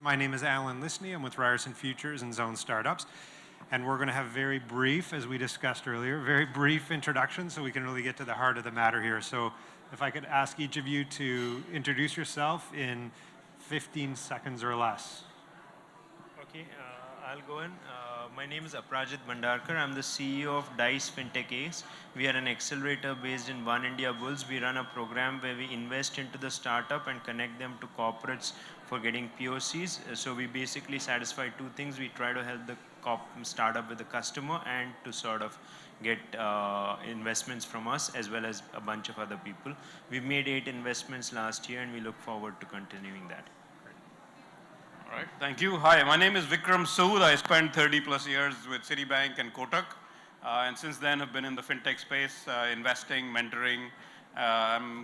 My name is Lysne. I'm with Ryerson Futures and Zone Startups. And we're going to have very brief, as we discussed earlier, very brief introductions so we can really get to the heart of the matter here. So if I could ask each of you to introduce yourself in 15 seconds or less. Okay, I'll go in. My name is Aparajit Bhandarkar. I'm the CEO of Dice FinTechs. We are an accelerator based in One India Bulls. We run a program where we invest into the startup and connect them to corporates for getting POCs. So we basically satisfy two things. We try to help the startup with the customer and to sort of get investments from us as well as a bunch of other people. We've made 8 investments last year and we look forward to continuing that. All right, thank you. Hi, my name is Vikram Sood. I spent 30 plus years with Citibank and Kotak. And since then have been in the fintech space, investing, mentoring,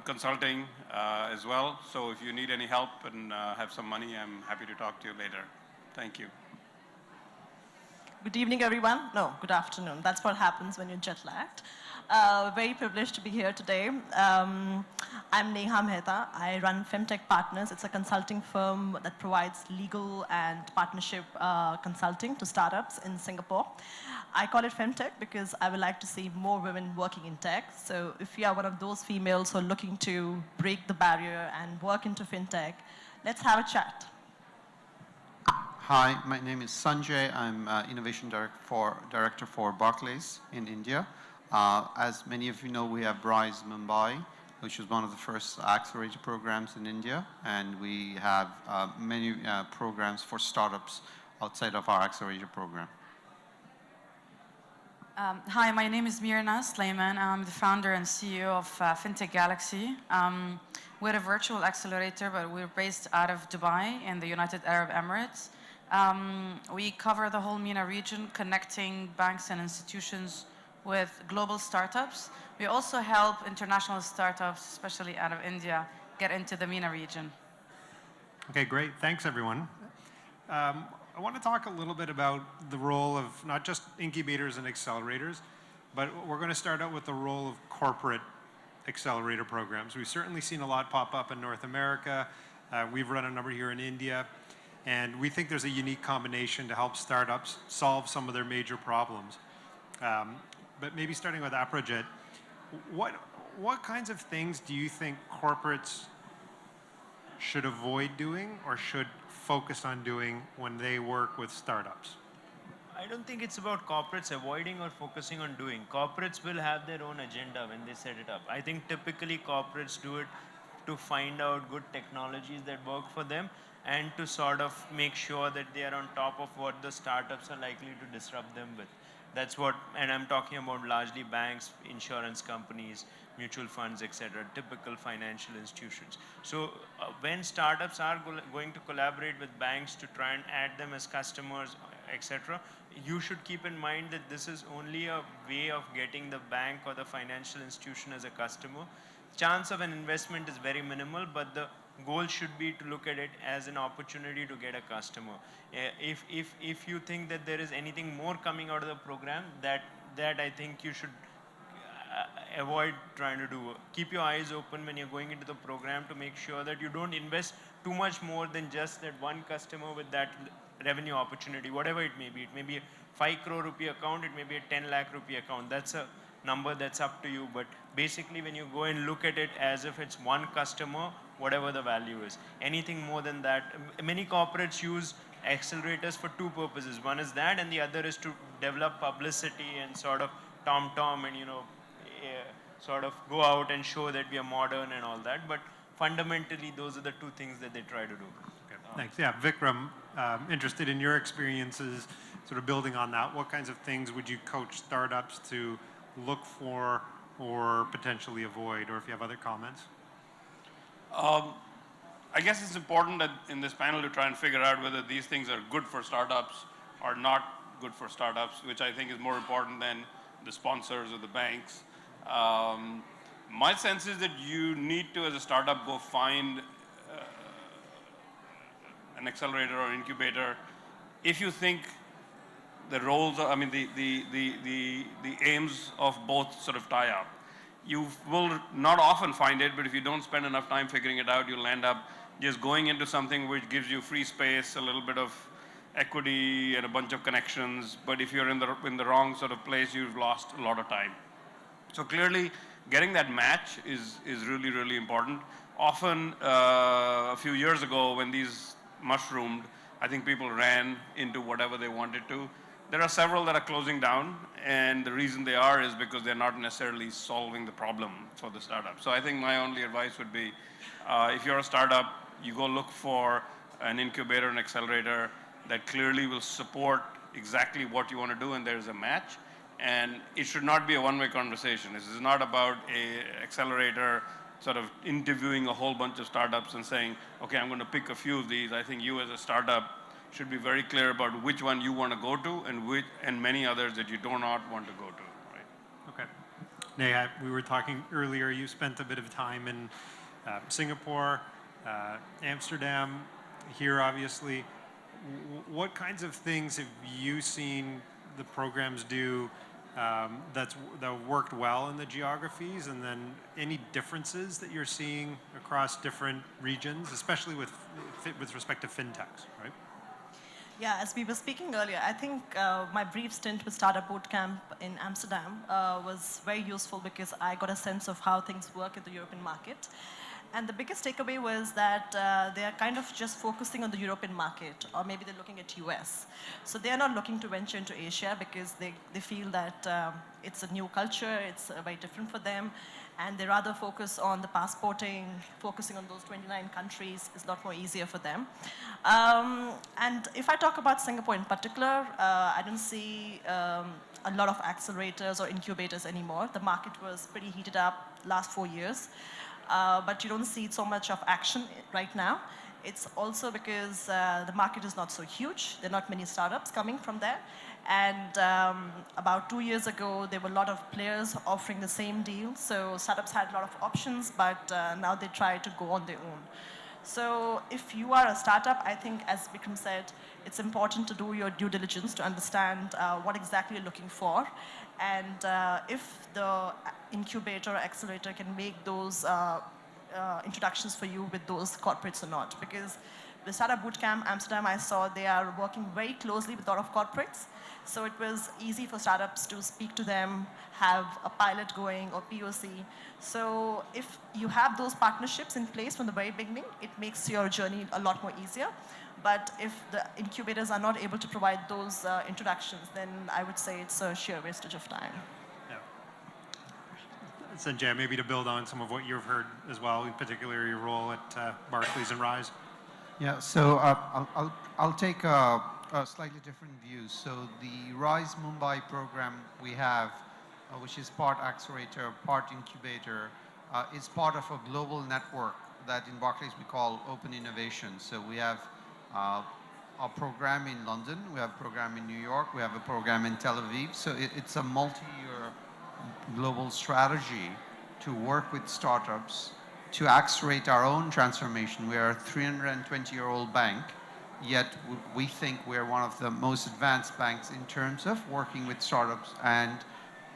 consulting as well. So if you need any help and have some money, I'm happy to talk to you later. Thank you. Good evening, everyone. No, good afternoon. That's what happens when you're jet lagged. Very privileged to be here today. I'm Neha Mehta. I run FemTech Partners. It's a consulting firm that provides legal and partnership consulting to startups in Singapore. I call it FemTech because I would like to see more women working in tech. So if you are one of those females who are looking to break the barrier and work into FinTech, let's have a chat. Hi, my name is Sanjaya. I'm Innovation Director for Barclays in India. As many of you know, we have Rise Mumbai, which was one of the first accelerator programs in India, and we have many programs for startups outside of our accelerator program. Hi, my name is Mirna Sleiman. I'm the founder and CEO of FinTech Galaxy. We're a virtual accelerator, but we're based out of Dubai in the United Arab Emirates. We cover the whole MENA region, connecting banks and institutions with global startups. We also help international startups, especially out of India, get into the MENA region. Okay, great. Thanks, everyone. I want to talk a little bit about the role of not just incubators and accelerators, but we're going to start out with the role of corporate accelerator programs. We've certainly seen a lot pop up in North America. We've run a number here in India. And we think there's a unique combination to help startups solve some of their major problems. But maybe starting with Aparajit, what kinds of things do you think corporates should avoid doing or should focus on doing when they work with startups? I don't think it's about corporates avoiding or focusing on doing. Corporates will have their own agenda when they set it up. I think typically corporates do it to find out good technologies that work for them and to sort of make sure that they are on top of what the startups are likely to disrupt them with. That's what, and I'm talking about largely banks, insurance companies, mutual funds, etc., typical financial institutions. So when startups are going to collaborate with banks to try and add them as customers, etc., you should keep in mind that this is only a way of getting the bank or the financial institution as a customer. Chance of an investment is very minimal, but the goal should be to look at it as an opportunity to get a customer. If you think that there is anything more coming out of the program, that I think you should avoid trying to do. Keep your eyes open when you're going into the program to make sure that you don't invest too much more than just that one customer with that revenue opportunity, whatever it may be. It may be a 5 crore rupee account, it may be a 10 lakh rupee account. That's a number that's up to you. But basically when you go and look at it as if it's one customer, whatever the value is. Anything more than that, many corporates use accelerators for 2 purposes. One is that, and the other is to develop publicity and sort of tom-tom and, sort of go out and show that we are modern and all that. But fundamentally, those are the 2 things that they try to do. Okay, thanks. Yeah, Vikram, interested in your experiences, sort of building on that. What kinds of things would you coach startups to look for or potentially avoid, or if you have other comments? I guess it's important that in this panel to try and figure out whether these things are good for startups or not good for startups, which I think is more important than the sponsors or the banks. My sense is that you need to, as a startup, go find an accelerator or incubator if you think the roles, the aims of both sort of tie up. You will not often find it, but if you don't spend enough time figuring it out, you'll end up just going into something which gives you free space, a little bit of equity and a bunch of connections, but if you're in the wrong sort of place, you've lost a lot of time. So clearly, getting that match is really, really important. Often, a few years ago, when these mushroomed, I think people ran into whatever they wanted to. There are several that are closing down, and the reason they are is because they're not necessarily solving the problem for the startup. So I think my only advice would be, if you're a startup, you go look for an incubator, an accelerator that clearly will support exactly what you want to do, and there's a match. And it should not be a one-way conversation. This is not about an accelerator sort of interviewing a whole bunch of startups and saying, okay, I'm going to pick a few of these. I think you as a startup should be very clear about which one you want to go to and many others that you do not want to go to, right? Okay. Neha, we were talking earlier, you spent a bit of time in Singapore, Amsterdam, here obviously. What kinds of things have you seen the programs do that worked well in the geographies, and then any differences that you're seeing across different regions, especially with respect to fintechs, right? Yeah, as we were speaking earlier, I think my brief stint with Startup Bootcamp in Amsterdam was very useful because I got a sense of how things work in the European market. And the biggest takeaway was that they are kind of just focusing on the European market, or maybe they're looking at US. So they are not looking to venture into Asia because they feel that it's a new culture, it's very different for them, and they rather focus on the passporting, focusing on those 29 countries is a lot more easier for them. And if I talk about Singapore in particular, I don't see a lot of accelerators or incubators anymore. The market was pretty heated up last 4 years. But you don't see so much of action right now. It's also because the market is not so huge. There are not many startups coming from there. And about 2 years ago, there were a lot of players offering the same deal. So startups had a lot of options, but now they try to go on their own. So if you are a startup, I think, as Vikram said, it's important to do your due diligence to understand what exactly you're looking for. And if the incubator or accelerator can make those introductions for you with those corporates or not. Because the Startup Bootcamp Amsterdam, I saw they are working very closely with a lot of corporates. So it was easy for startups to speak to them, have a pilot going or POC. So if you have those partnerships in place from the very beginning, it makes your journey a lot more easier. But if the incubators are not able to provide those introductions, then I would say it's a sheer wastage of time. Yeah. Sanjaya, maybe to build on some of what you've heard as well, in particular your role at Barclays and Rise. Yeah, so I'll take a slightly different view. So the Rise Mumbai program we have, which is part accelerator, part incubator, is part of a global network that in Barclays we call Open Innovation. So we have a program in London, we have a program in New York, we have a program in Tel Aviv. So it's a multi-year global strategy to work with startups to accelerate our own transformation. We are a 320-year-old bank, yet we think we're one of the most advanced banks in terms of working with startups and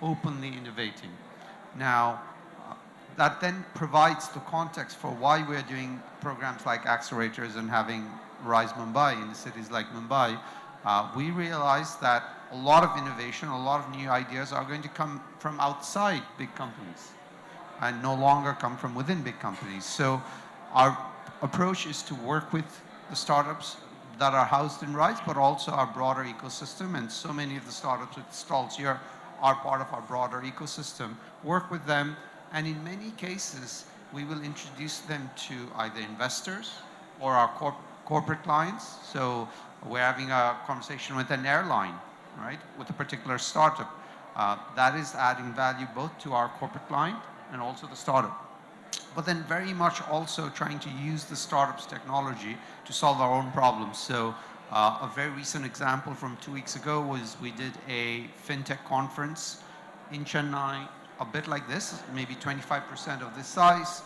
openly innovating. Now, that then provides the context for why we're doing programs like accelerators and having Rise Mumbai in cities like Mumbai. We realize that a lot of innovation, a lot of new ideas are going to come from outside big companies and no longer come from within big companies. So our approach is to work with the startups that are housed in Rise, but also our broader ecosystem. And so many of the startups with stalls here are part of our broader ecosystem. Work with them, and in many cases, we will introduce them to either investors or our corporate clients. So we're having a conversation with an airline, right, with a particular startup. That is adding value both to our corporate client and also the startup. But then very much also trying to use the startup's technology to solve our own problems. So a very recent example from 2 weeks ago was we did a FinTech conference in Chennai, a bit like this, maybe 25% of this size,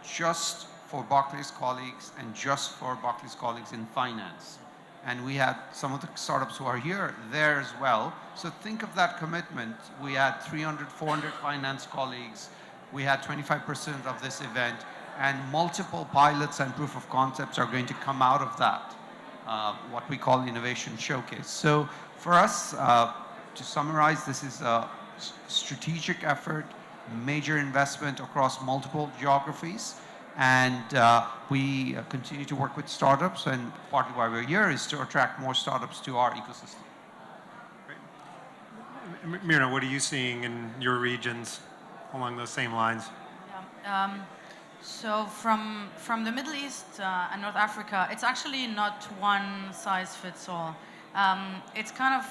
just for Barclays colleagues and just for Barclays colleagues in finance. And we had some of the startups who are here there as well. So think of that commitment. We had 300, 400 finance colleagues. We had 25% of this event and multiple pilots and proof of concepts are going to come out of that, what we call innovation showcase. So for us, to summarize, this is a strategic effort, major investment across multiple geographies, and we continue to work with startups, and partly why we're here is to attract more startups to our ecosystem. Great. Mirna, what are you seeing in your regions along those same lines? Yeah. So from the Middle East and North Africa, it's actually not one size fits all. It's kind of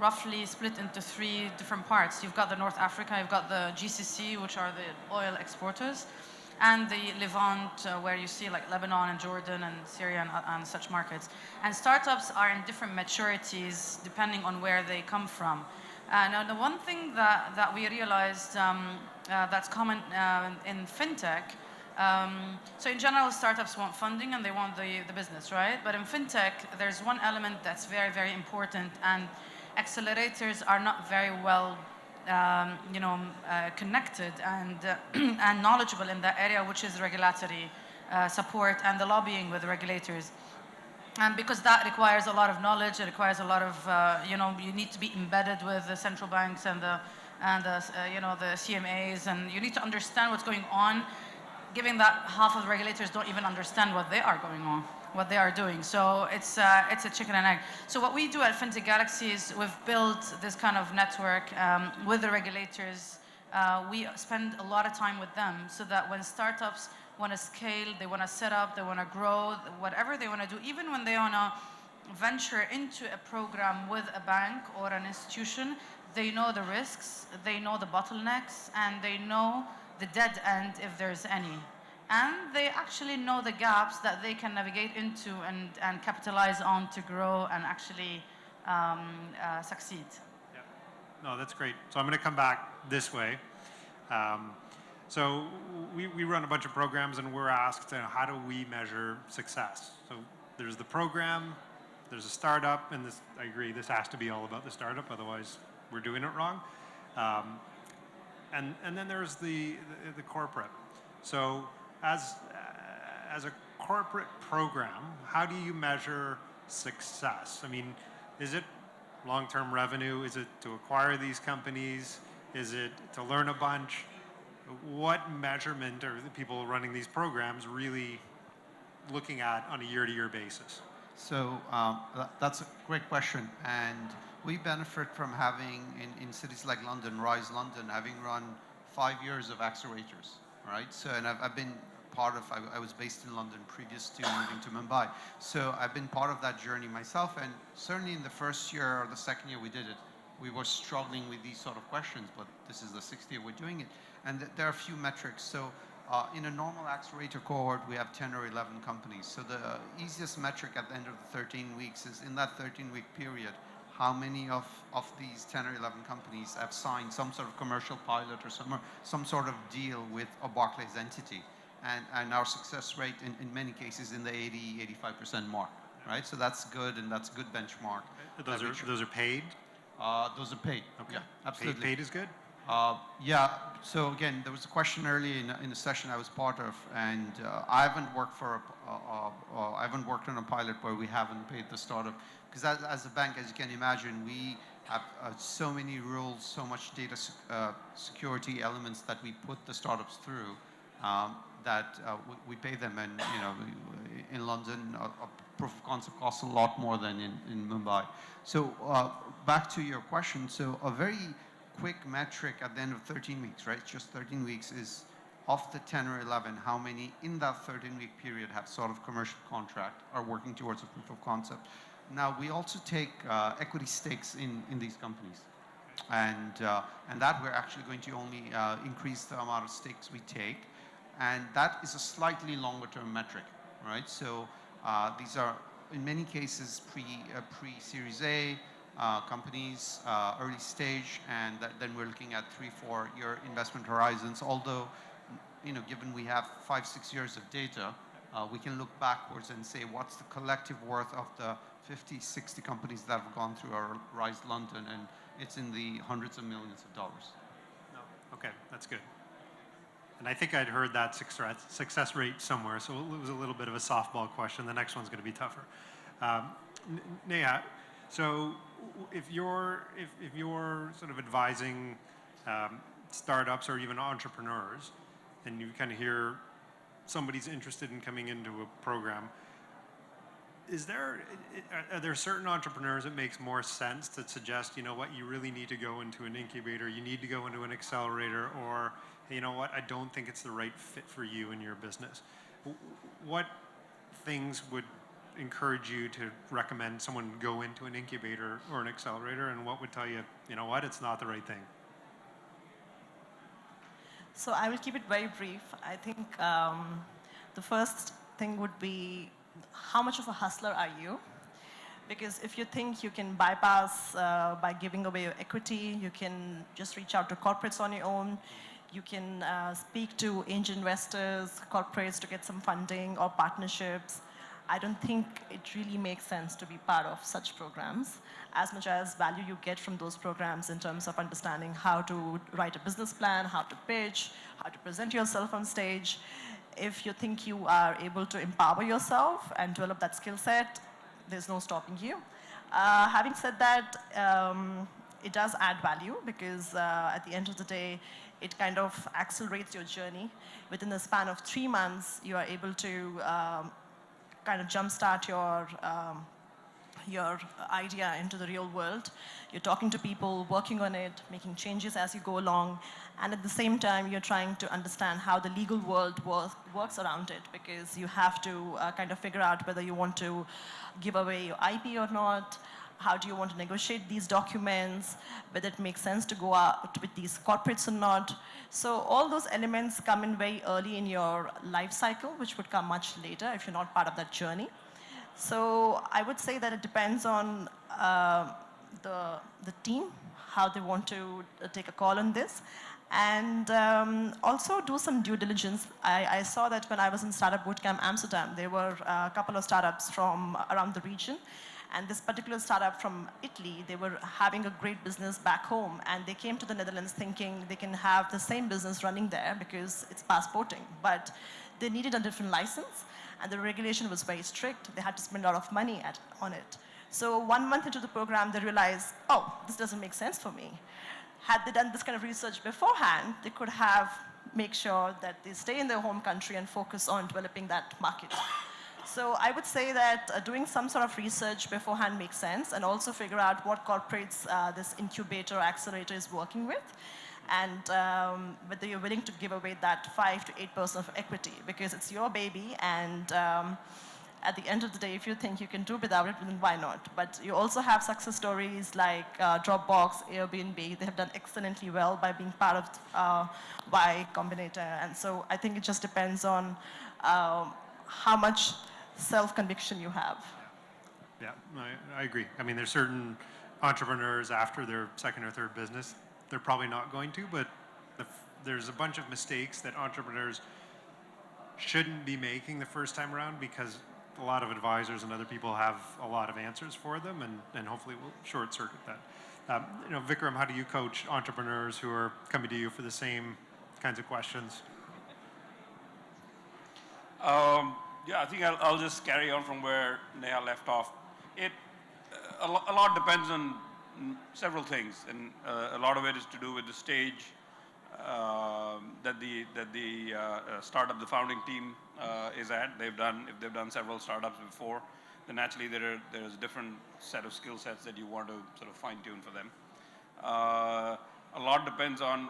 roughly split into 3 different parts. You've got the North Africa, you've got the GCC, which are the oil exporters, and the Levant, where you see like Lebanon and Jordan and Syria and such markets. And startups are in different maturities depending on where they come from. Now, the one thing that we realized that's common in FinTech, so in general, startups want funding and they want the business, right? But in FinTech, there's one element that's very, very important, and accelerators are not very well connected and knowledgeable in that area, which is regulatory support and the lobbying with the regulators. And because that requires a lot of knowledge, it requires a lot of, you need to be embedded with the central banks and the CMAs, and you need to understand what's going on, given that half of the regulators don't even understand what they are going on, what they are doing. So it's a chicken and egg. So what we do at FinTech Galaxy is we've built this kind of network with the regulators. We spend a lot of time with them so that when startups want to scale, they want to set up, they want to grow, whatever they want to do, even when they want to venture into a program with a bank or an institution, they know the risks, they know the bottlenecks, and they know the dead end if there's any. And they actually know the gaps that they can navigate into and capitalize on to grow and actually succeed. Yeah. No, that's great. So I'm going to come back this way. So we run a bunch of programs, and we're asked, how do we measure success? So there's the program, there's a startup, and this, I agree, this has to be all about the startup, otherwise we're doing it wrong. And then there's the corporate. So as a corporate program, how do you measure success? I mean, is it long-term revenue? Is it to acquire these companies? Is it to learn a bunch? What measurement are the people running these programs really looking at on a year-to-year basis? So that's a great question, and we benefit from having, in cities like London, Rise London, having run 5 years of accelerators, right? So, and I've been part of, I was based in London previous to moving to Mumbai. So I've been part of that journey myself, and certainly in the first year or the second year we did it, we were struggling with these sort of questions, but this is the 6th year we're doing it. And there are a few metrics. So in a normal accelerator cohort, we have 10 or 11 companies. So the easiest metric at the end of the 13 weeks is in that 13-week period, how many of these 10 or 11 companies have signed some sort of commercial pilot or some sort of deal with a Barclays entity. And our success rate in many cases in the 80–85% mark, right? So that's good, and that's a good benchmark. Those are paid? Those are paid. Okay. Yeah, absolutely. Paid is good? Yeah. So again, there was a question early in the session I was part of, and I haven't worked on a pilot where we haven't paid the startup, because as a bank, as you can imagine, we have so many rules, so much data security elements that we put the startups through that we pay them, and in London, a proof of concept costs a lot more than in Mumbai. So back to your question. So a very quick metric at the end of 13 weeks, right? Just 13 weeks is of the 10 or 11, how many in that 13-week period have sort of commercial contract, are working towards a proof of concept. Now, we also take equity stakes in these companies. And that we're actually going to only increase the amount of stakes we take. And that is a slightly longer term metric, right? So these are, in many cases, pre-Series A companies, early stage, and then we're looking at 3–4 year investment horizons. Although, given we have 5–6 years of data, we can look backwards and say what's the collective worth of the 50–60 companies that have gone through our Rise London, and it's in the hundreds of millions of dollars. No. Okay, that's good. And I think I'd heard that success rate somewhere, so it was a little bit of a softball question. The next one's going to be tougher. Neha, so if you're sort of advising startups or even entrepreneurs, and you kind of hear somebody's interested in coming into a program, are there certain entrepreneurs it makes more sense to suggest, you know what, you really need to go into an incubator, you need to go into an accelerator, or hey, you know what, I don't think it's the right fit for you and your business? What things would encourage you to recommend someone go into an incubator or an accelerator, and what would tell you, you know what, it's not the right thing? So I will keep it very brief. I think the first thing would be, how much of a hustler are you? Because if you think you can bypass by giving away your equity, you can just reach out to corporates on your own, you can speak to angel investors, corporates to get some funding or partnerships, I don't think it really makes sense to be part of such programs, as much as value you get from those programs in terms of understanding how to write a business plan, how to pitch, how to present yourself on stage. If you think you are able to empower yourself and develop that skill set, there's no stopping you. Having said that, it does add value because at the end of the day, it kind of accelerates your journey. Within the span of 3 months, you are able to kind of jumpstart your idea into the real world. You're talking to people, working on it, making changes as you go along, and at the same time, you're trying to understand how the legal world works around it, because you have to kind of figure out whether you want to give away your IP or not, how do you want to negotiate these documents, whether it makes sense to go out with these corporates or not. So all those elements come in very early in your life cycle, which would come much later if you're not part of that journey. So I would say that it depends on the team, how they want to take a call on this. And also do some due diligence. I saw that when I was in Startup Bootcamp Amsterdam, there were a couple of startups from around the region. And this particular startup from Italy, they were having a great business back home. And they came to the Netherlands thinking they can have the same business running there because it's passporting. But they needed a different license. And the regulation was very strict. They had to spend a lot of money on it. So 1 month into the program, they realized, oh, this doesn't make sense for me. Had they done this kind of research beforehand, they could have made sure that they stay in their home country and focus on developing that market. So I would say that doing some sort of research beforehand makes sense, and also figure out what corporates this incubator or accelerator is working with, and whether you're willing to give away that 5 to 8% of equity, because it's your baby, and at the end of the day, if you think you can do without it, then why not? But you also have success stories like Dropbox, Airbnb. They have done excellently well by being part of Y Combinator. And so I think it just depends on how much self-conviction you have. Yeah, I agree. I mean, there's certain entrepreneurs after their second or third business, they're probably not going to, but there's a bunch of mistakes that entrepreneurs shouldn't be making the first time around, because a lot of advisors and other people have a lot of answers for them, and hopefully we'll short circuit that. You know, Vikram, how do you coach entrepreneurs who are coming to you for the same kinds of questions? Yeah, I think I'll just carry on from where Neha left off. A lot depends on several things, and a lot of it is to do with the stage that the startup, the founding team is at. If they've done several startups before, then naturally there's a different set of skill sets that you want to sort of fine tune for them. A lot depends on,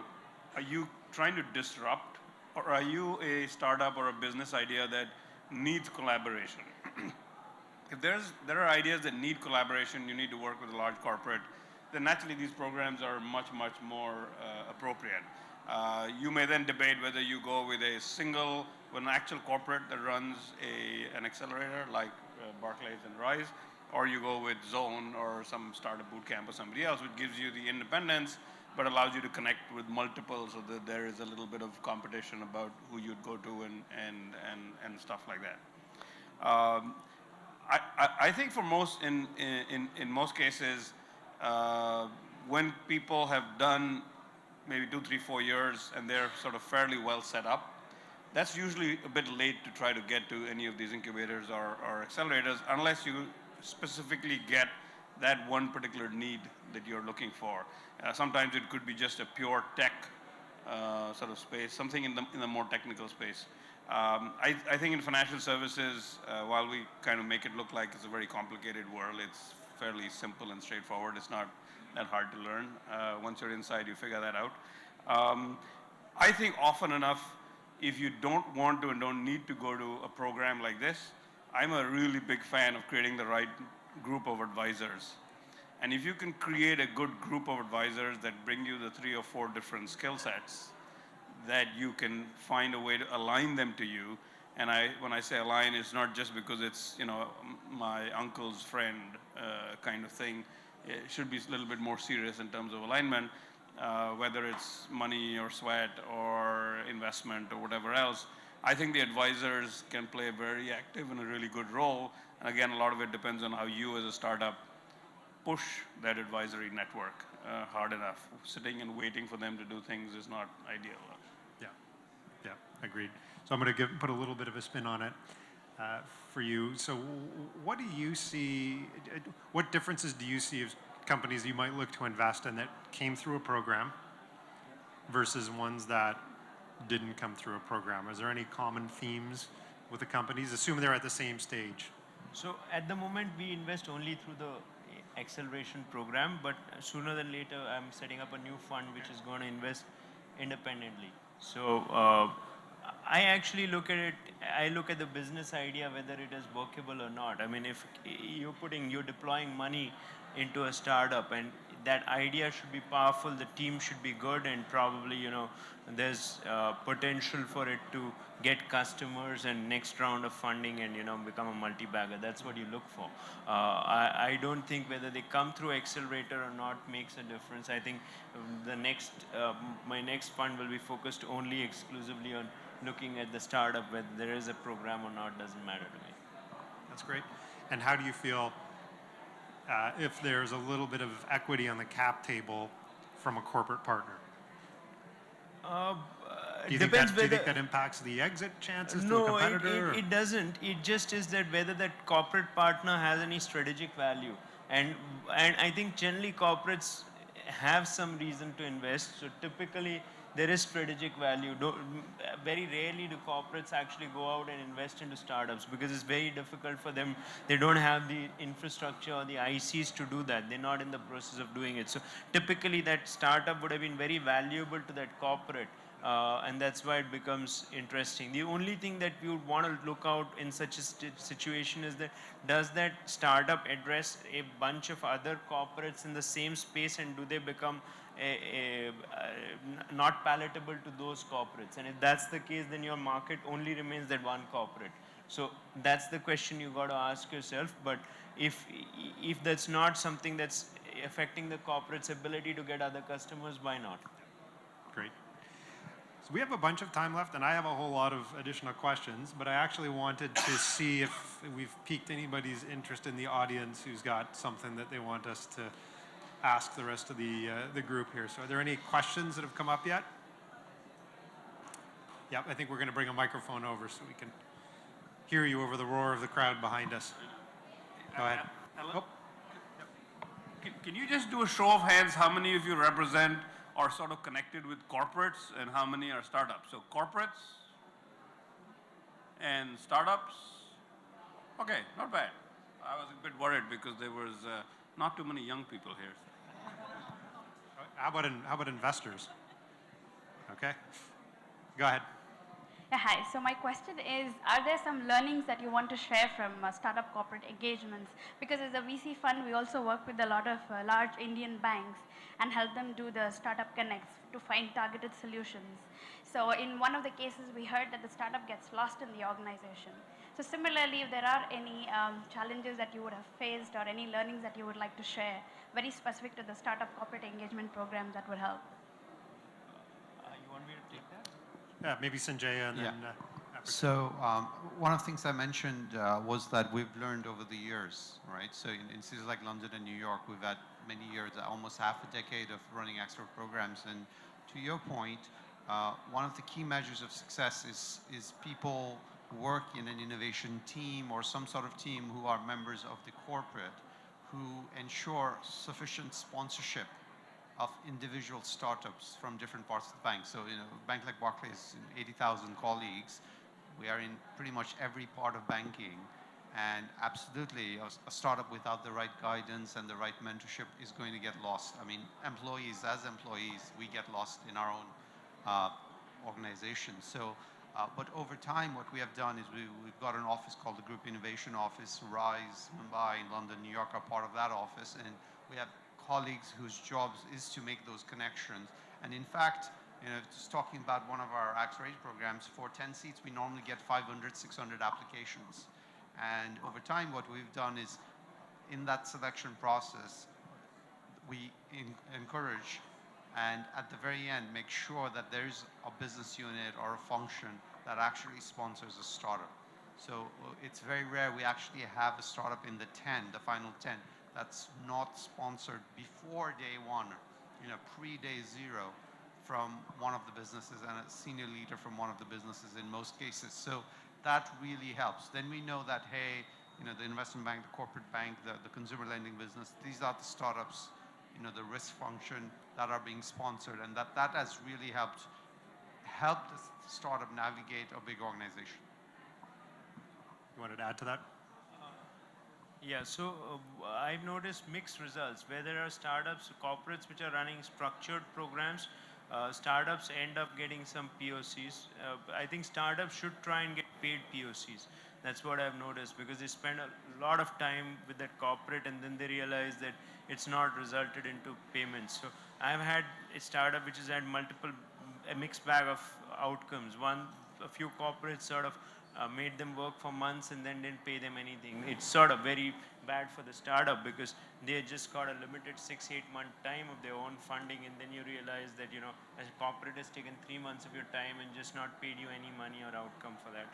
are you trying to disrupt, or are you a startup or a business idea that needs collaboration? If there are ideas that need collaboration, you need to work with a large corporate, then naturally these programs are much more appropriate. You may then debate whether you go with an actual corporate that runs an accelerator like Barclays and Rise, or you go with Zone or some startup bootcamp or somebody else, which gives you the independence but allows you to connect with multiple, so that there is a little bit of competition about who you'd go to and stuff like that. I think for in most cases, when people have done maybe 2, 3, 4 years, and they're sort of fairly well set up. That's usually a bit late to try to get to any of these incubators or accelerators unless you specifically get that one particular need that you're looking for. Sometimes it could be just a pure tech sort of space, something in the more technical space. I think in financial services, while we kind of make it look like it's a very complicated world, it's fairly simple and straightforward. It's not that hard to learn. Once you're inside, you figure that out. I think often enough, if you don't want to and don't need to go to a program like this, I'm a really big fan of creating the right group of advisors. And if you can create a good group of advisors that bring you the 3 or 4 different skill sets, that you can find a way to align them to you. And when I say align, it's not just because it's, you know, my uncle's friend kind of thing. It should be a little bit more serious in terms of alignment, whether it's money or sweat or investment or whatever else. I think the advisors can play a very active and a really good role. And again, a lot of it depends on how you as a startup push that advisory network hard enough. Sitting and waiting for them to do things is not ideal. Yeah, agreed. So I'm going to put a little bit of a spin on it for you. So what do you see, what differences do you see of companies you might look to invest in that came through a program versus ones that didn't come through a program? Is there any common themes with the companies, assuming they're at the same stage? So at the moment, we invest only through the acceleration program, but sooner than later, I'm setting up a new fund which is going to invest independently. So I actually look at it, I look at the business idea, whether it is workable or not. I mean, if you're deploying money into a startup and that idea should be powerful, the team should be good, and probably, you know, there's potential for it to get customers and next round of funding and, you know, become a multi-bagger. That's what you look for. I don't think whether they come through accelerator or not makes a difference. I think the next, my next fund will be focused only exclusively on looking at the startup, whether there is a program or not, doesn't matter to me. That's great. And how do you feel if there's a little bit of equity on the cap table from a corporate partner? Do you think that impacts the exit chances to a competitor? No, it doesn't. It just is that whether that corporate partner has any strategic value. And I think generally corporates have some reason to invest. So typically there is strategic value. Very rarely do corporates actually go out and invest into startups because it's very difficult for them. They don't have the infrastructure or the ICs to do that. They're not in the process of doing it. So typically that startup would have been very valuable to that corporate. And that's why it becomes interesting. The only thing that we would want to look out in such a situation is that does that startup address a bunch of other corporates in the same space, and do they become not palatable to those corporates? And if that's the case, then your market only remains that one corporate. So that's the question you got to ask yourself. But if that's not something that's affecting the corporate's ability to get other customers, why not? Great. So we have a bunch of time left, and I have a whole lot of additional questions, but I actually wanted to see if we've piqued anybody's interest in the audience who's got something that they want us to ask the rest of the group here. So are there any questions that have come up yet? Yep, I think we're going to bring a microphone over so we can hear you over the roar of the crowd behind us. Go ahead. Hello? Oh. Can you just do a show of hands, how many of you represent are sort of connected with corporates and how many are startups? So corporates and startups. Okay, not bad. I was a bit worried because there was not too many young people here. How about investors? Okay, go ahead. Yeah, hi. So my question is, are there some learnings that you want to share from startup corporate engagements? Because as a VC fund, we also work with a lot of large Indian banks and help them do the startup connects to find targeted solutions. So in one of the cases, we heard that the startup gets lost in the organization. So similarly, if there are any challenges that you would have faced or any learnings that you would like to share, very specific to the startup corporate engagement program, that would help. You want me to take that? Yeah, maybe Sanjaya and then So one of the things I mentioned was that we've learned over the years, right? So in cities like London and New York, we've had many years, almost half a decade of running Accelerate programs. And to your point, one of the key measures of success is people work in an innovation team or some sort of team who are members of the corporate who ensure sufficient sponsorship of individual startups from different parts of the bank. So, a bank like Barclays, 80,000 colleagues, we are in pretty much every part of banking. And absolutely, a startup without the right guidance and the right mentorship is going to get lost. I mean, as employees, we get lost in our own organization. So, but over time, what we have done is we've got an office called the Group Innovation Office. Rise, Mumbai, London, New York are part of that office. And we have colleagues whose jobs is to make those connections. And in fact, just talking about one of our Accelerator programs, for 10 seats, we normally get 500, 600 applications. And over time, what we've done is, in that selection process, we encourage and at the very end, make sure that there's a business unit or a function that actually sponsors a startup. So it's very rare we actually have a startup in the final 10, that's not sponsored before day one, pre-day zero from one of the businesses and a senior leader from one of the businesses in most cases. So that really helps. Then we know that, hey, the investment bank, the corporate bank, the consumer lending business, these are the startups, the risk function that are being sponsored, and that has really helped the startup navigate a big organization. You wanted to add to that? Yeah, so I've noticed mixed results. Where there are startups, corporates which are running structured programs, startups end up getting some POCs. I think startups should try and get paid POCs. That's what I've noticed, because they spend a lot of time with that corporate and then they realize that it's not resulted into payments. So I've had a startup which has had a mixed bag of outcomes. A few corporates sort of made them work for months and then didn't pay them anything. It's sort of very bad for the startup because they just got a limited 6-8 month time of their own funding, and then you realize that as a corporate has taken 3 months of your time and just not paid you any money or outcome for that.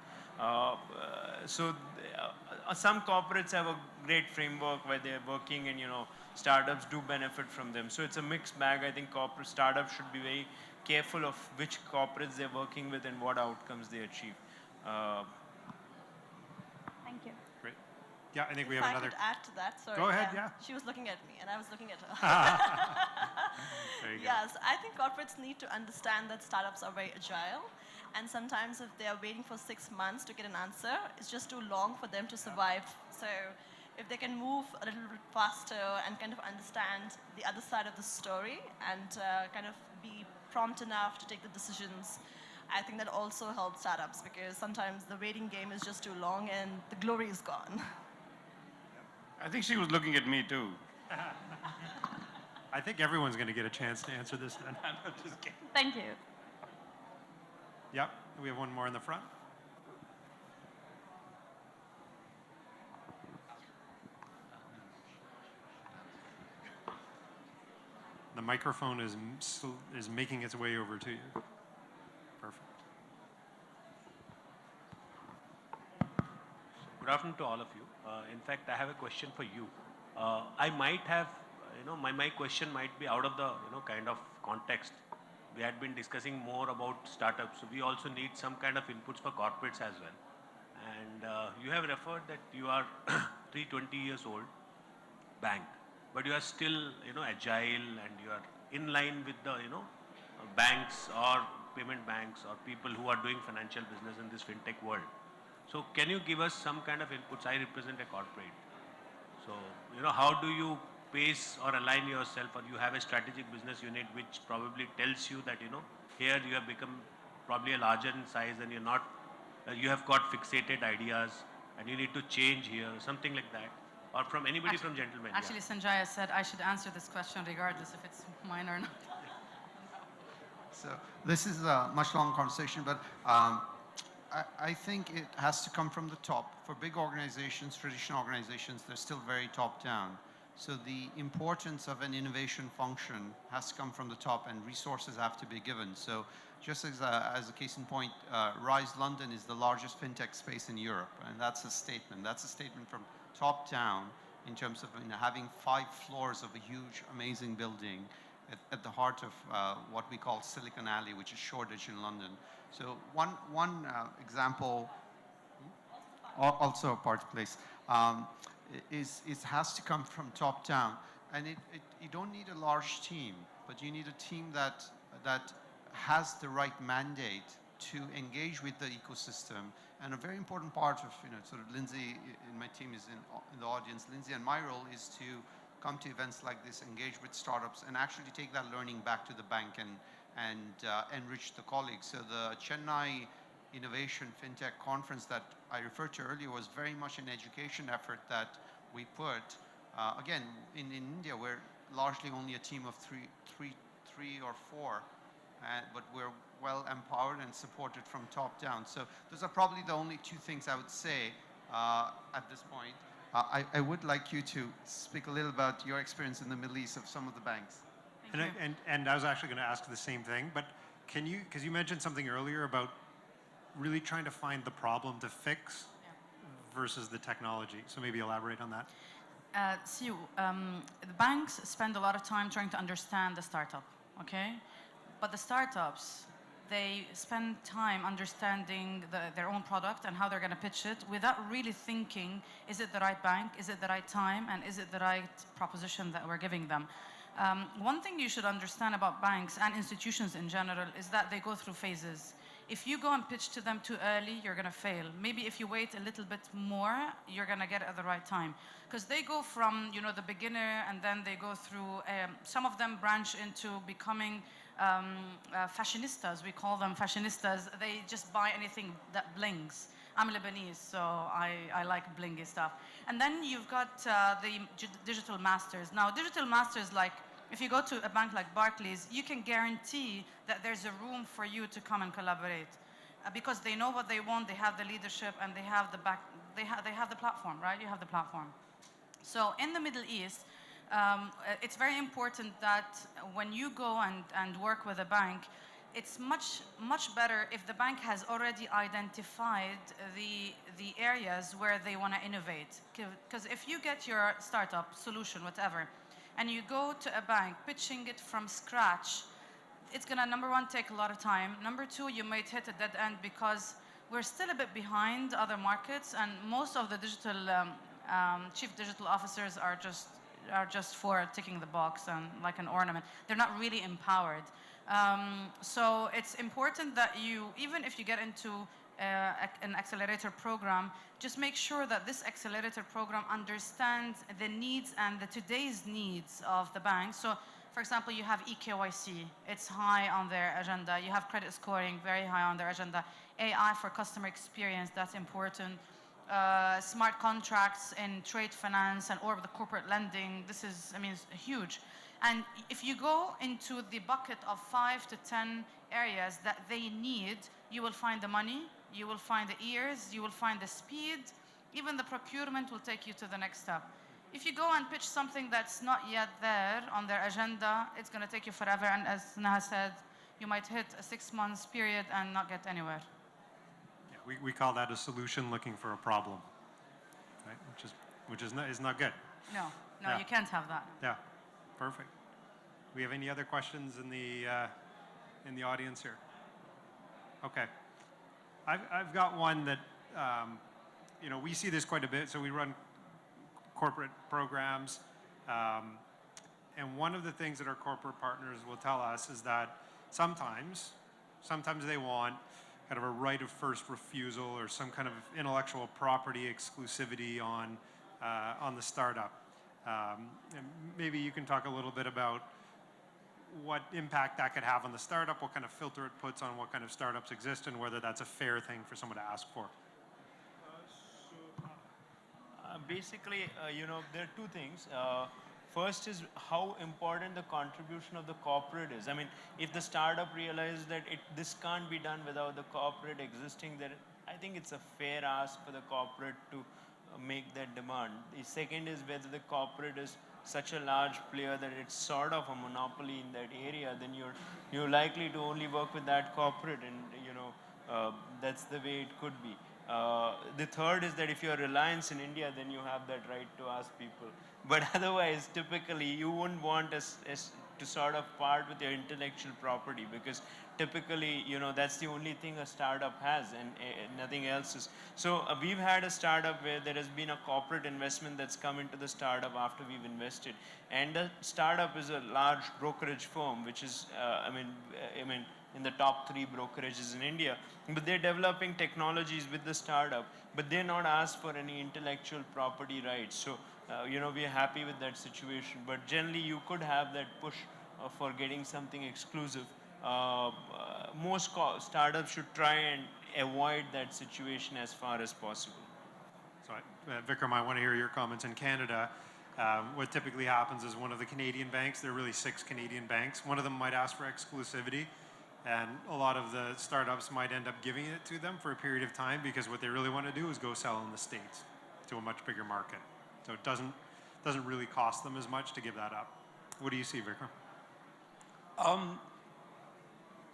Some corporates have a great framework where they're working, and startups do benefit from them. So it's a mixed bag. I think startups should be very careful of which corporates they're working with and what outcomes they achieve. Thank you. Great. Yeah, I think we have another. If I could add to that, sorry. Go ahead, yeah. She was looking at me and I was looking at her. There you go. Yes, I think corporates need to understand that startups are very agile. And sometimes if they are waiting for 6 months to get an answer, it's just too long for them to survive. So if they can move a little bit faster and kind of understand the other side of the story and kind of be prompt enough to take the decisions, I think that also helps startups, because sometimes the waiting game is just too long and the glory is gone. I think she was looking at me too. I think everyone's going to get a chance to answer this then. I'm just kidding. Thank you. Yep, we have one more in the front. The microphone is making its way over to you. Perfect. Good afternoon to all of you. In fact, I have a question for you. I might have, my question might be out of the, kind of context. We had been discussing more about startups, so we also need some kind of inputs for corporates as well. And you have referred that you are 320 years old bank, but you are still, agile, and you are in line with the, banks or payment banks or people who are doing financial business in this fintech world. So can you give us some kind of inputs? I represent a corporate. So, how do you pace or align yourself, or you have a strategic business unit which probably tells you that, here you have become probably a larger in size and you're not, you have got fixated ideas and you need to change here, something like that. Or from anybody from gentlemen. Actually, Sanjaya said I should answer this question regardless if it's mine or not. So this is a much longer conversation, but I think it has to come from the top. For big organizations, traditional organizations, they're still very top down. So the importance of an innovation function has to come from the top, and resources have to be given. So just as a case in point, Rise London is the largest fintech space in Europe, and that's a statement. That's a statement from top down in terms of having 5 floors of a huge, amazing building, at the heart of what we call Silicon Alley, which is Shoreditch in London. So one example, also a party place, is has to come from top down. And you don't need a large team, but you need a team that has the right mandate to engage with the ecosystem. And a very important part of, sort of Lindsay in my team is in the audience. Lindsay and my role is to come to events like this, engage with startups, and actually take that learning back to the bank and enrich the colleagues. So the Chennai Innovation FinTech conference that I referred to earlier was very much an education effort that we put. Again, in India, we're largely only a team of three or four, but we're well empowered and supported from top down. So those are probably the only two things I would say at this point. I would like you to speak a little about your experience in the Middle East of some of the banks. And I was actually going to ask the same thing, but can you, because you mentioned something earlier about really trying to find the problem to fix versus the technology. So maybe elaborate on that. The banks spend a lot of time trying to understand the startup, okay? But the startups, they spend time understanding their own product and how they're going to pitch it without really thinking, is it the right bank, is it the right time, and is it the right proposition that we're giving them? One thing you should understand about banks and institutions in general is that they go through phases. If you go and pitch to them too early, you're going to fail. Maybe if you wait a little bit more, you're going to get it at the right time. Because they go from, the beginner, and then they go through, some of them branch into becoming fashionistas. We call them fashionistas. They just buy anything that blings. I'm Lebanese, so I like blingy stuff. And then you've got the digital masters. Now, digital masters, like, if you go to a bank like Barclays, you can guarantee that there's a room for you to come and collaborate because they know what they want, they have the leadership, and they have the platform, right? You have the platform. So in the Middle East, it's very important that when you go and work with a bank, it's much better if the bank has already identified the areas where they want to innovate. Because if you get your startup solution, whatever, and you go to a bank pitching it from scratch, it's going to, number one, take a lot of time. Number two, you might hit a dead end because we're still a bit behind other markets, and most of the digital chief digital officers are just for ticking the box and like an ornament. They're not really empowered. So it's important that you, even if you get into an accelerator program, just make sure that this accelerator program understands the needs and today's needs of the bank. So, for example, you have eKYC. It's high on their agenda. You have credit scoring, very high on their agenda. AI for customer experience, that's important. Smart contracts in trade finance or the corporate lending, this is, it's huge. And if you go into the bucket of 5 to 10 areas that they need, you will find the money, you will find the ears, you will find the speed, even the procurement will take you to the next step. If you go and pitch something that's not yet there on their agenda, it's going to take you forever, and as Neha said, you might hit a 6 months period and not get anywhere. Yeah, we call that a solution looking for a problem, right? Which is not good. No, Yeah. You can't have that. Yeah, perfect. We have any other questions in the audience here? Okay, I've got one that we see this quite a bit. So we run corporate programs, and one of the things that our corporate partners will tell us is that sometimes they want kind of a right of first refusal or some kind of intellectual property exclusivity on the startup. And maybe you can talk a little bit about what impact that could have on the startup, what kind of filter it puts on what kind of startups exist, and whether that's a fair thing for someone to ask for. Basically, there are two things. First is how important the contribution of the corporate is. If the startup realizes that this can't be done without the corporate existing there, I think it's a fair ask for the corporate to make that demand. The second is whether the corporate is such a large player that it's sort of a monopoly in that area, then you're likely to only work with that corporate, and that's the way it could be. The third is that if you're Reliance in India, then you have that right to ask people. But otherwise, typically, you wouldn't want a to sort of part with your intellectual property, because typically, that's the only thing a startup has, and nothing else is. So we've had a startup where there has been a corporate investment that's come into the startup after we've invested, and the startup is a large brokerage firm, which is, in the top 3 brokerages in India, but they're developing technologies with the startup, but they're not asked for any intellectual property rights. So, we're happy with that situation, but generally you could have that push for getting something exclusive. Most startups should try and avoid that situation as far as possible. So, Vikram, I want to hear your comments. In Canada, what typically happens is one of the Canadian banks, there are really 6 Canadian banks, one of them might ask for exclusivity, and a lot of the startups might end up giving it to them for a period of time, because what they really want to do is go sell in the States to a much bigger market. So it doesn't really cost them as much to give that up. What do you see, Vikram?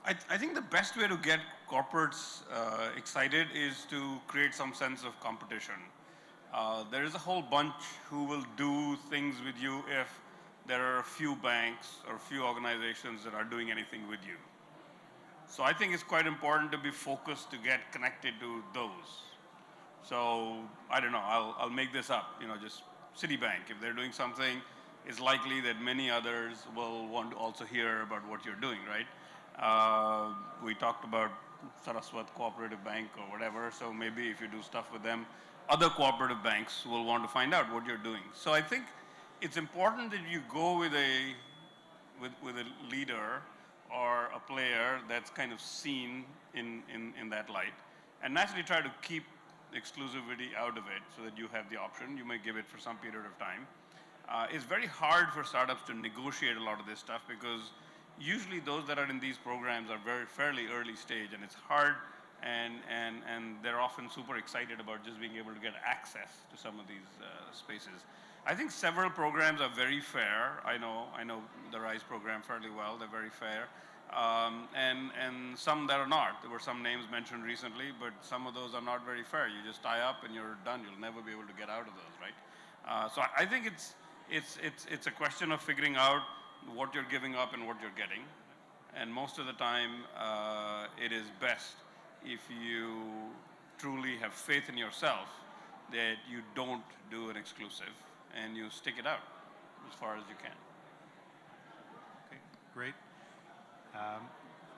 I think the best way to get corporates excited is to create some sense of competition. There is a whole bunch who will do things with you if there are a few banks or a few organizations that are doing anything with you. So I think it's quite important to be focused to get connected to those. So I don't know, I'll make this up, just Citibank, if they're doing something, it's likely that many others will want to also hear about what you're doing, right? We talked about Saraswat Cooperative Bank or whatever, so maybe if you do stuff with them, other cooperative banks will want to find out what you're doing. So I think it's important that you go with a leader or a player that's kind of seen in that light, and naturally try to keep exclusivity out of it so that you have the option. You may give it for some period of time. It's very hard for startups to negotiate a lot of this stuff, because usually those that are in these programs are fairly early stage, and it's hard, and they're often super excited about just being able to get access to some of these spaces. I think several programs are very fair. I know the RISE program fairly well. They're very fair. And some that are not. There were some names mentioned recently, but some of those are not very fair. You just tie up and you're done. You'll never be able to get out of those, right? So I think it's a question of figuring out what you're giving up and what you're getting. And most of the time, it is best if you truly have faith in yourself that you don't do an exclusive and you stick it out as far as you can. Okay, great.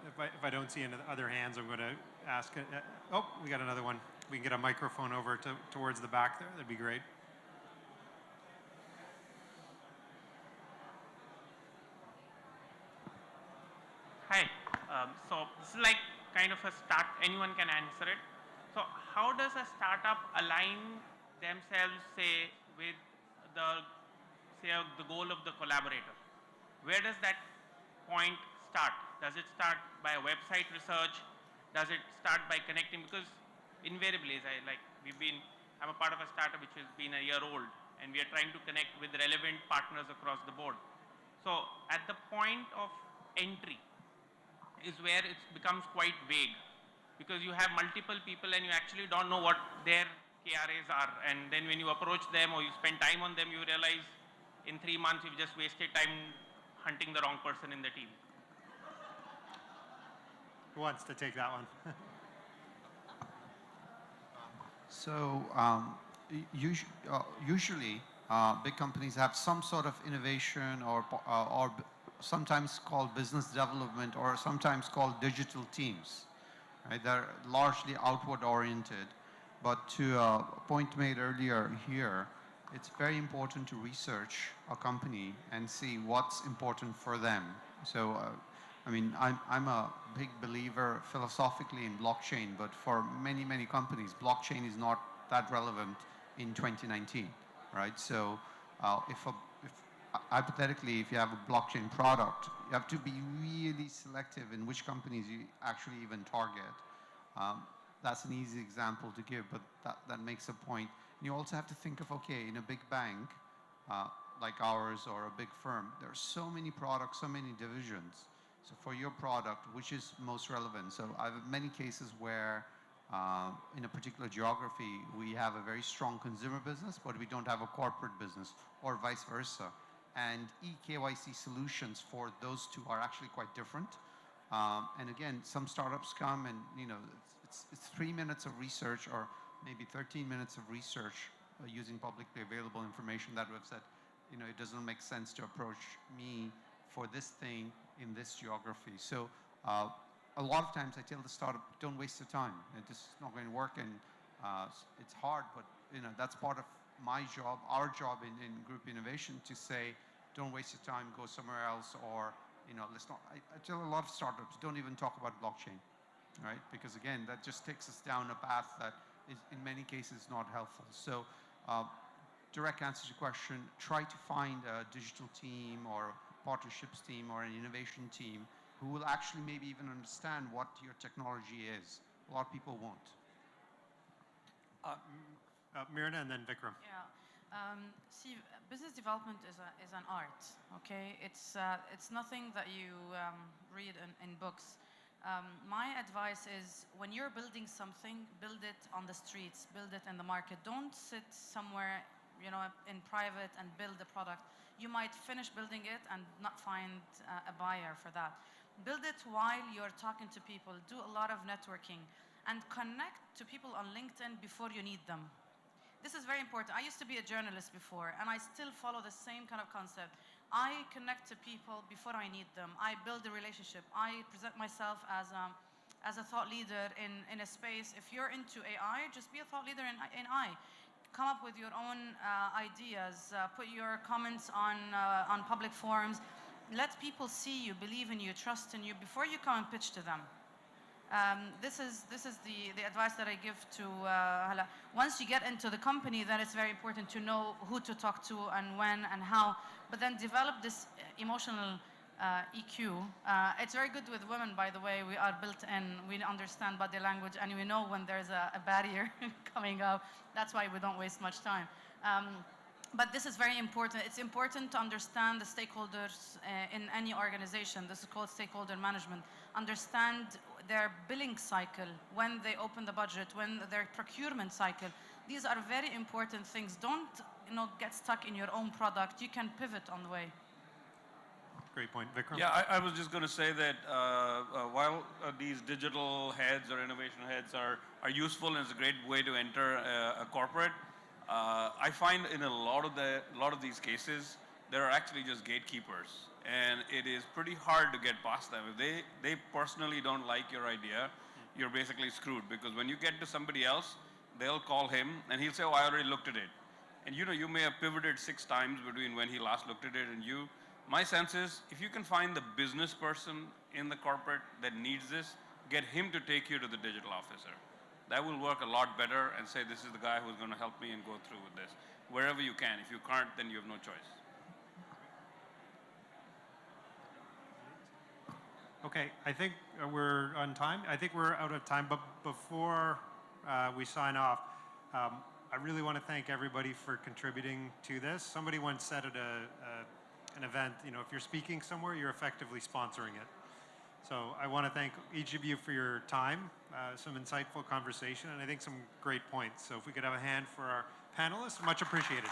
If I don't see any other hands, I'm going to ask. Oh, we got another one. We can get a microphone over towards the back there. That'd be great. Hi. So this is like kind of a start. Anyone can answer it. So how does a startup align themselves, say, with the goal of the collaborator? Where does that point start? Does it start by a website research? Does it start by connecting? Because invariably, I'm a part of a startup which has been a year old, and we are trying to connect with relevant partners across the board. So at the point of entry is where it becomes quite vague, because you have multiple people and you actually don't know what their KRAs are. And then when you approach them or you spend time on them, you realize in 3 months you've just wasted time hunting the wrong person in the team. Who wants to take that one? So usually big companies have some sort of innovation or sometimes called business development or sometimes called digital teams. Right? They're largely outward oriented, but to a point made earlier here, it's very important to research a company and see what's important for them. So I'm a big believer philosophically in blockchain, but for many, many companies, blockchain is not that relevant in 2019, right? So hypothetically, if you have a blockchain product, you have to be really selective in which companies you actually even target. That's an easy example to give, but that makes a point. You also have to think of, okay, in a big bank like ours or a big firm, there are so many products, so many divisions. So for your product, which is most relevant? So I have many cases where in a particular geography, we have a very strong consumer business, but we don't have a corporate business, or vice versa. and eKYC solutions for those two are actually quite different. And again, some startups come and, it's 3 minutes of research or maybe 13 minutes of research using publicly available information that we've said, it doesn't make sense to approach me for this thing in this geography. So a lot of times I tell the startup, don't waste your time. This is not going to work, and it's hard, but that's part of my job, our job in group innovation, to say, don't waste your time, go somewhere else, or let's not. I tell a lot of startups, don't even talk about blockchain, right? Because again, that just takes us down a path that is in many cases not helpful. So direct answer to your question, try to find a digital team or partnerships team or an innovation team who will actually maybe even understand what your technology is. A lot of people won't. Mirna and then Vikram. Yeah. See, business development is an art, okay? It's nothing that you read in books. My advice is, when you're building something, build it on the streets, build it in the market. Don't sit somewhere, in private and build a product. You might finish building it and not find a buyer for that. Build it while you're talking to people. Do a lot of networking and connect to people on LinkedIn before you need them. This is very important. I used to be a journalist before, and I still follow the same kind of concept. I connect to people before I need them. I build a relationship. I present myself as a thought leader in a space. If you're into AI, just be a thought leader in AI. Come up with your own ideas. Put your comments on public forums. Let people see you, believe in you, trust in you before you come and pitch to them. This is the advice that I give to Hala. Once you get into the company, then it's very important to know who to talk to and when and how, but then develop this emotional EQ. It's very good with women, by the way. We are built in, we understand body language, and we know when there's a barrier coming up. That's why we don't waste much time. But this is very important. It's important to understand the stakeholders in any organization. This is called stakeholder management. Understand their billing cycle, when they open the budget, when their procurement cycle. These are very important things. Don't get stuck in your own product. You can pivot on the way. Great point. Vikram? Yeah, I was just going to say that while these digital heads or innovation heads are useful and it's a great way to enter a corporate, I find in a lot of these cases, there are actually just gatekeepers, and it is pretty hard to get past them. If they personally don't like your idea, you're basically screwed, because when you get to somebody else, they'll call him and he'll say, oh, I already looked at it. And you may have pivoted 6 times between when he last looked at it and you. My sense is, if you can find the business person in the corporate that needs this, get him to take you to the digital officer. That will work a lot better, and say, this is the guy who's going to help me and go through with this. Wherever you can. If you can't, then you have no choice. Okay, I think we're on time. I think we're out of time, but before we sign off, I really want to thank everybody for contributing to this. Somebody once said at an event, if you're speaking somewhere, you're effectively sponsoring it. So I want to thank each of you for your time, some insightful conversation, and I think some great points. So if we could have a hand for our panelists, much appreciated.